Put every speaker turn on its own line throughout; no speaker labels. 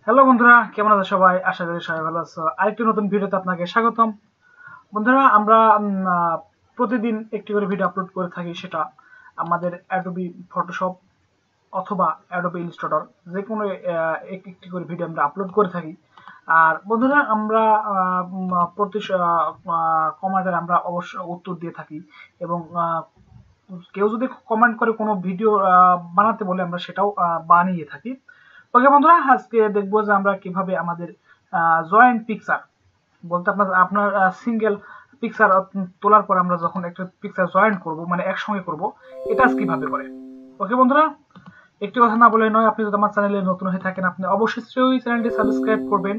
Hello বন্ধুরা, কেমন আছো সবাই? আশা করি সবাই ভালো আছো। আরেকটি নতুন ভিডিওতে আপনাকে স্বাগতম। বন্ধুরা, আমরা প্রতিদিন একটি করে ভিডিও আপলোড করে থাকি। সেটা আমাদের অ্যাডোবি ফটোশপ অথবা অ্যাডোবি ইলাস্ট্রেটর, যে কোনো একটি করে ভিডিও আমরা আপলোড করে থাকি। আর বন্ধুরা, আমরা প্রতি কমেন্টের আমরা অবশ্য উত্তর দিয়ে থাকি, এবং কেউ যদি কমেন্ট করে কোনো ভিডিও বানাতে বলে আমরা সেটাও বানিয়ে থাকি। ওকে বন্ধুরা, আজকে দেখবো যে আমরা কিভাবে আমাদের জয়েন্ট পিকচার বলতে আপনার সিঙ্গেল পিকচার তোলার পর আমরা যখন একটা পিকচার জয়েন্ট করব, মানে একসঙ্গে করব, এটা কিভাবে করে। ওকে বন্ধুরা, একটি কথা না বলে নয়, আপনি যদি আমার চ্যানেলে নতুন হয়ে থাকেন আপনি অবশ্যই চ্যানেলটি সাবস্ক্রাইব করবেন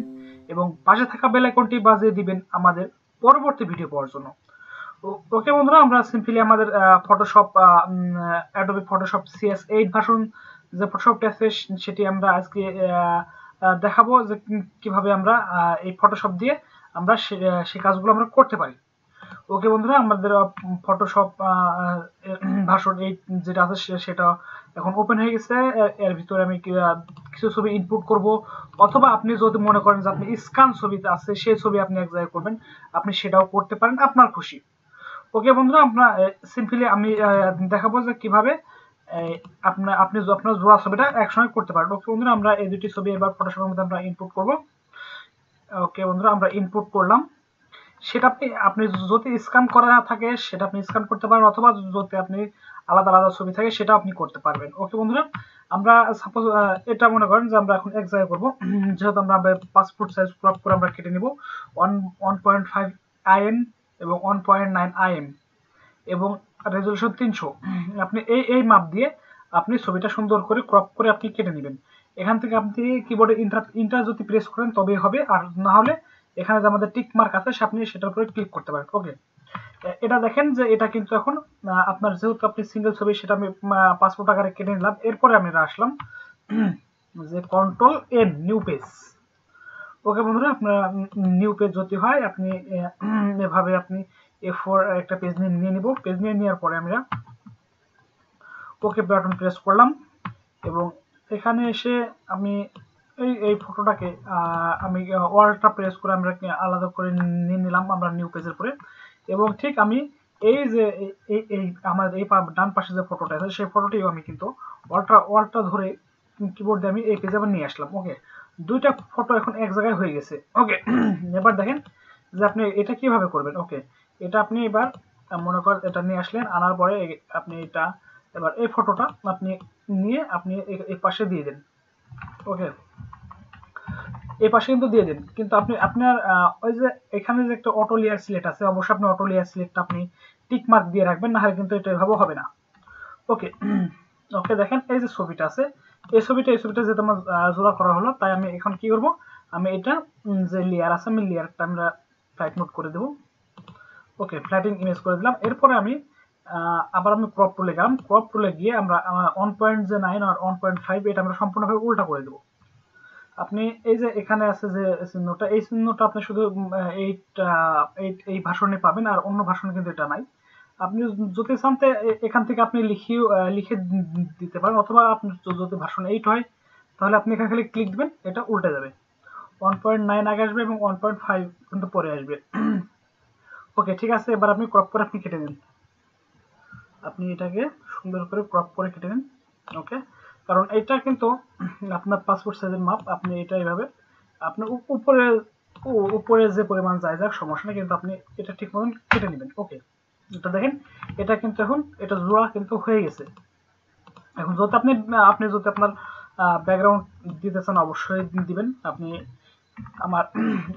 এবং পাশে থাকা বেল আইকনটি বাজিয়ে দিবেন আমাদের পরবর্তী ভিডিও পাওয়ার জন্য। ওকে বন্ধুরা, আমরা সিম্পলি আমাদের Photoshop Adobe Photoshop CS8 version যে ফটোশপটি আছে সেটি আমরা আজকে দেখাবো যে কিভাবে আমরা এই ফটোশপ দিয়ে আমরা সেই কাজগুলো আমরা করতে পারি। ওকে বন্ধুরা, আমাদের ফটোশপ ভার্সন 8 যেটা আছে সেটা এখন ওপেন হয়ে গেছে। এর ভিতরে আমি কিছু ছবি ইনপুট করব, অথবা আপনি যদি মনে করেন যে আপনি স্ক্যান ছবিতে আছে সেই ছবি আপনি এক জায়গায় করবেন, আপনি সেটাও করতে পারেন আপনার খুশি। ওকে বন্ধুরা, আমরা সিম্পলি আমি দেখাবো যে কিভাবে আপনি আপনার জোড়া ছবিটা একসঙ্গে করতে পারেন। ওকে বন্ধুরা, আমরা এই দুটি ছবি এবার ফটোশপের মধ্যে আমরা ইনপুট করব। ওকে বন্ধুরা, আমরা ইনপুট করলাম। সেটা আপনি যদি স্ক্যান করা না থাকে সেটা আপনি স্ক্যান করতে পারেন, অথবা যদি আপনি আলাদা আলাদা ছবি থাকে সেটা আপনি করতে পারবেন। ওকে বন্ধুরা, আমরা সাপোজ এটা মনে করেন যে আমরা এখন এক জায়গায় করবো, যেহেতু আমরা পাসপোর্ট সাইজ ক্রপ করে আমরা কেটে নিব 1.5 IN এবং 1.9 IM এবং রেজলিউশন 300। আপনি এই মাপ দিয়ে আপনি ছবিটা সুন্দর করে ক্রপ করে আপনি কেটে নেবেন। এখান থেকে আপনি কিবোর্ডে ইন্টার যদি প্রেস করেন তবেই হবে, আর না হলে এখানে যে আমাদের টিক মার্ক আছে আপনি সেটার উপরে ক্লিক করতে পারেন। ওকে, এটা দেখেন যে এটা কিন্তু এখন আপনার, যেহেতু আপনি সিঙ্গেল ছবি সেটা আমি পাসপোর্ট আকারে কেটে নিলাম। এরপরে আমি আসলাম যে কন্ট্রোল এন, নিউ পেজ। ওকে বন্ধুরা, আপনার নিউ পেজ যদি হয় আপনি এভাবে আপনি A4 একটা পেজ নিয়ে নিব। পেজ নিয়ে নেওয়ার পরে আমরা ওকে বাটন প্রেস করলাম, এবং এখানে এসে আমি এই ফটোটাকে আমি ওয়ালটা প্রেস করে আমরা আলাদা করে নিয়ে নিলাম আমরা নিউ পেজের পরে। এবং ঠিক আমি এই যে এই আমাদের এই ডান পাশে যে ফটোটা আছে সেই ফটোটিও আমি কিন্তু ওয়ালটা ধরে কিবোর্ড দিয়ে আমি এই পেজে আবার নিয়ে আসলাম। ওকে, দুইটা ফটো এখন এক জায়গায় হয়ে গেছে। ওকে, এবার দেখেন যে আপনি এটা কিভাবে করবেন। ওকে, এটা আপনি এবার মনে করেন এটা নিয়ে আসলেন, আনার পরে আপনি এটা এবার এই ফটোটা আপনি নিয়ে আপনি এই পাশে দিয়ে দেন। ওকে, এই পাশে কিন্তু দিয়ে দেন, কিন্তু আপনি আপনার ওই যে এখানে যে একটা অটো লেয়ার সিলেক্ট আছে, অবশ্যই আপনি অটো লেয়ার সিলেক্টটা আপনি টিক মার্ক দিয়ে রাখবেন, না হলে কিন্তু এটা এভাবে হবে না। ওকে, ওকে দেখেন এই যে ছবিটা আছে, এই ছবিটা যেহেতু আমার জোড়া করা হলো, তাই আমি এখন কি করব, আমি এটা যে লেয়ার আছে আমি লেয়ারটা আমরা ফ্লাইট মোড করে দেব। ওকে, ফ্ল্যাটিং ইমেজ করে দিলাম। এরপরে আমি আবার আমি ক্রপ টুলে গেলাম। ক্রপ টুলে গিয়ে আমরা 1.9 আর 1.5 এটা আমরা সম্পূর্ণভাবে উল্টা করে দেব। আপনি এই যে এখানে আছে যে চিহ্নটা, এই চিহ্নটা আপনি শুধু এই ভাষণে পাবেন, আর অন্য ভাষণে কিন্তু এটা নাই। আপনি যদি চান এখান থেকে আপনি লিখে দিতে পারেন, অথবা আপনি যদি ভাষণ 8 হয় তাহলে আপনি এখানে খালি ক্লিক দিবেন, এটা উল্টে যাবে। 1.9 আগে আসবে এবং 1.5 কিন্তু পরে আসবে। ওকে, ঠিক আছে, এবার আপনি ক্রপ করে আপনি কেটে নিন। আপনি এটাকে সুন্দর করে ক্রপ করে কেটে নিন। ওকে, কারণ এটা কিন্তু আপনার পাসপোর্ট সাইজের মাপ। আপনি এটা এইভাবে আপনার উপরে যে পরিমাণ যায় যাক সমস্যা নেই, কিন্তু আপনি এটা ঠিক মতন কেটে নেবেন। ওকে, এটা দেখেন এটা কিন্তু এখন এটা জোড়া কিন্তু হয়ে গেছে। এখন যদি আপনি যদি আপনার ব্যাকগ্রাউন্ড দিতে চান অবশ্যই দিবেন। আপনি আমার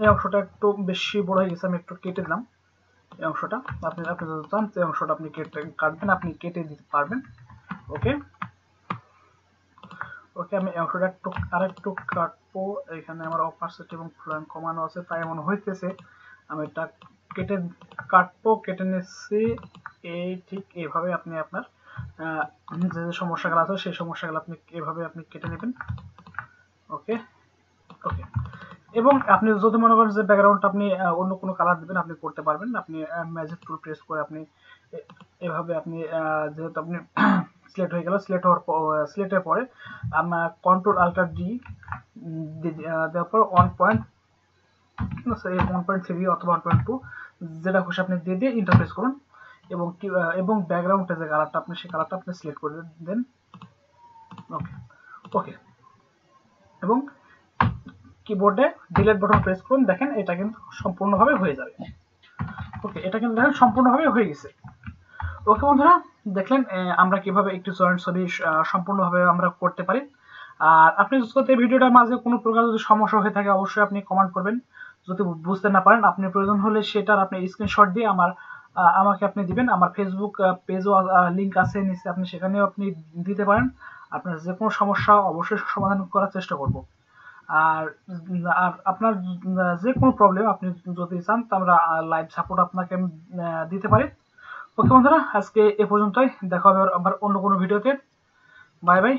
এই অংশটা একটু বেশি বড় হয়ে গেছে, আমি একটু কেটে দিলাম এই অংশটা। আপনি যদি চান এই অংশটা আপনি কাটবেন, আপনি কেটে দিতে পারবেন। ওকে, ওকে, আমি অংশটা আরেকটু কাটবো। এখানে আমার অপারসিটি এবং ফ্লোয়িং কমানো আছে, তাই এমন হইতেছে। আমি এটা কাটবো, কেটে নিচ্ছি। এই ঠিক এইভাবে আপনি আপনার যে সমস্যাগুলো আছে সেই সমস্যাগুলো আপনি এভাবে আপনি কেটে নেবেন। ওকে, ওকে, এবং আপনি যদি মনে করেন যে ব্যাকগ্রাউন্ডটা আপনি অন্য কোনো কালার দিবেন আপনি করতে পারবেন। আপনি ম্যাজিক টুল প্রেস করে আপনি এভাবে আপনি যেহেতু আপনি সিলেক্ট হয়ে গেল। সিলেক্টের পরে আমরা কন্ট্রোল-আল্টার-D দেওয়ার পর 1.3 অথবা 1.2 যেটা খুশি আপনি দিয়ে ইন্টারফেস করুন, এবং ব্যাকগ্রাউন্ডে যে কালারটা আপনি সেই কালারটা আপনি সিলেক্ট করে দেন। ওকে ওকে এবং কিবোর্ডে ডিলিট বাটন প্রেস করুন। দেখেন এটা কিন্তু সম্পূর্ণভাবে হয়ে যাবে। ওকে, এটা কিন্তু দেখেন সম্পূর্ণভাবে হয়ে গেছে। ওকে বন্ধুরা, দেখলেন আমরা কিভাবে একটি জয়েন্ট ছবি সম্পূর্ণভাবে আমরা করতে পারি। আর আপনি যদি এই ভিডিওটার মাঝে কোনো প্রকার যদি সমস্যা হয়ে থাকে অবশ্যই আপনি কমেন্ট করবেন। যদি বুঝতে না পারেন আপনি প্রয়োজন হলে সেটার আপনি স্ক্রিনশট দিয়ে আমাকে আপনি দিবেন। আমার ফেসবুক পেজও লিঙ্ক আছে নিচে, আপনি সেখানেও আপনি দিতে পারেন। আপনার যে কোনো সমস্যা অবশ্যই সমাধান করার চেষ্টা করব। আর আপনার যে কোনো প্রবলেম আপনি যদি চান তা আমরা লাইভ সাপোর্ট আপনাকে দিতে পারি। ওকে বন্ধুরা, আজকে এ পর্যন্তই, দেখা হবে আবার অন্য কোনো ভিডিওতে। Bye bye.